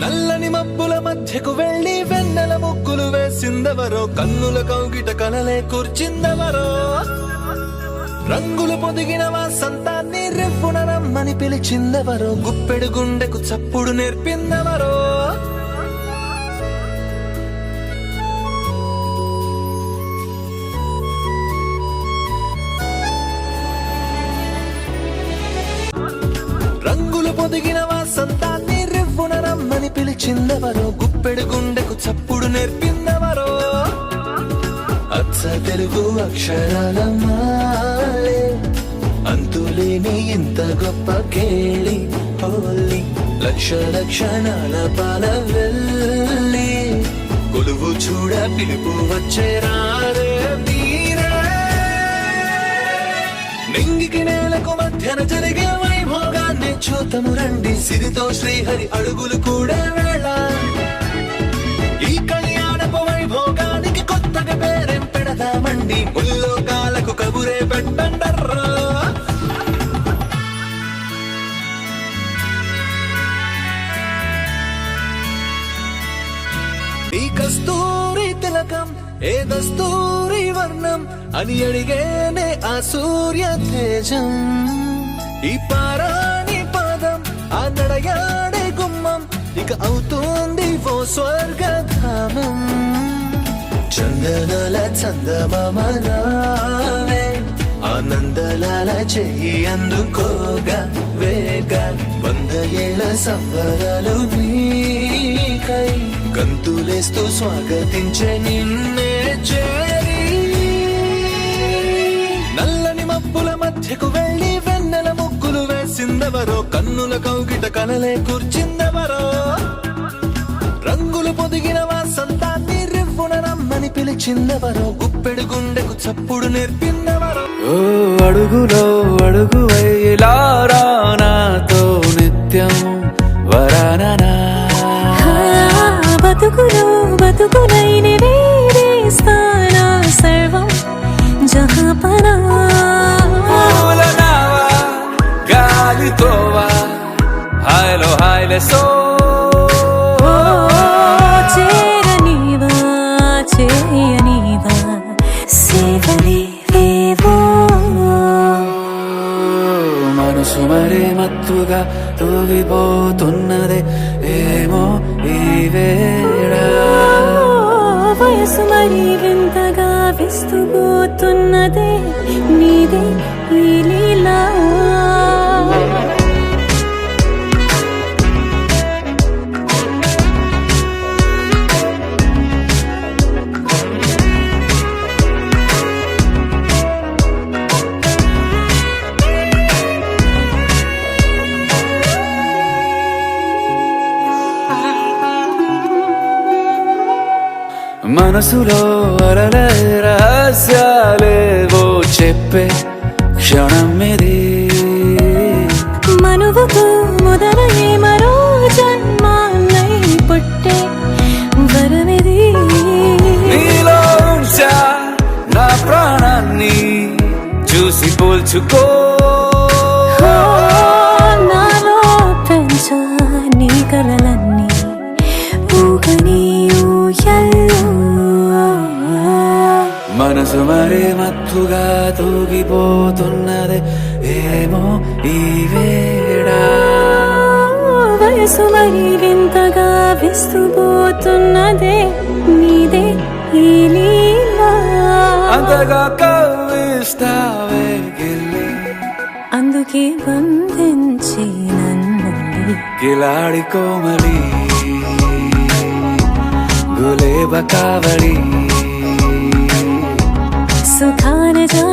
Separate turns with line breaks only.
నల్లని మబ్బుల మధ్యకు వెళ్లి వెన్నెల ముగ్గులు వేసిందెవరో, కన్నుల కౌగిట కలలే కూర్చిందెవరో, రంగులు పొదిగిన వాసంతాన్ని రెవ్వున రమ్మని పిలిచిందెవరో, గుప్పెడు గుండెకు చప్పుడు నేర్పిందెవరో. రంగులు పొదిగిన వాసంతాన్ని రెవ్వున రమ్మని పిలిచిందెవరో, గుప్పెడు గుండెకు చప్పుడు నేర్పిందెవరో. అచ్చ తెలుగు అక్షరాల మాలే, అంతులేని ఇంత గొప్ప కేళి హోలీ, లక్ష లక్షణాల పాల వెళ్ళి, కొలువు చూడ పిలుపు వచ్చే రారే మీరే. నింగికి నేలకు మధ్యన జరిగే వైభోగాన్ని చూతము రండి, సిరితో శ్రీహరి అడుగులు కూడా వేళ. ఈ కళ్యాణపు వైభోగానికి కొత్తగా పేరేం పెడదామండి, ముల్లోకాలకు కబురే పెట్టండర్రా. ఈ కస్తూరి తిలకం ఏ దస్తూరి వర్ణం అని అడిగేనే ఆ సూర్య తేజం. ఈ పారాణి పాదం ఆ నడయాడే గుమ్మం, ఇక అవుతుంది ఓ స్వర్గధామం. చందనాల చందమామ రావే, ఆనందలాల చెయ్యి అందుకోగా వేగా, 100 ఏళ్ల సంబరాలు నీకై, గంతులేస్తూ స్వాగతించే నిన్నే చేరి. నల్లని మబ్బుల మధ్యకు వెళ్లి వెన్నెల ముగ్గులు వేసిందెవరో, కన్నుల కౌగిట కలలే కూర్చిందెవరో, రంగులు పొదిగిన వాసంతాన్ని రెవ్వున రమ్మని పిలిచిందెవరో, గుప్పెడు గుండెకు చప్పుడు నేర్పిందెవరో.
ఓ అడుగులో అడుగు వేలారా నాతో నిత్యం వరాననా,
బతుకులో బతుకులైన వేరేస్తానా సర్వం జహాపనా.
పూలనావా గాలితోవా హాయ్లో హాయ్లే సో,
చేరనీవా చేయనీవా సేవలేవేవో.
మనసు మరీ మత్తుగా తూగిపోతున్నదే ఏమో ఈ వేళ,
వయసు మరీ వింతగా విస్తుపోతున్నదే నీదే ఈ లీలా.
మనసులో అలలే రహస్యాలేవో చెప్పే క్షణం ఇది,
మనువుకు మొదలయ్యే మరో జన్మాన్నై పుట్టే వరమిది.
నీలో ఉంచా నా ప్రాణాన్ని చూసి పోల్చుకో,
నాలో పెంచా నీ కలలన్నీ ఊగని ఊయల్లో.
మనసు మరీ మత్తుగా తూగిపోతున్నదే ఏమో ఈ వేళ,
వయసు మరీ వింతగా విస్తుపోతున్నదే నీదే ఈ లీలా.
అంతగా కవ్విస్తావే గిల్లి,
అందుకే బంధించి నన్ను
కిలాడి కోమలి గులేబ కావడి,
సుఖాన జా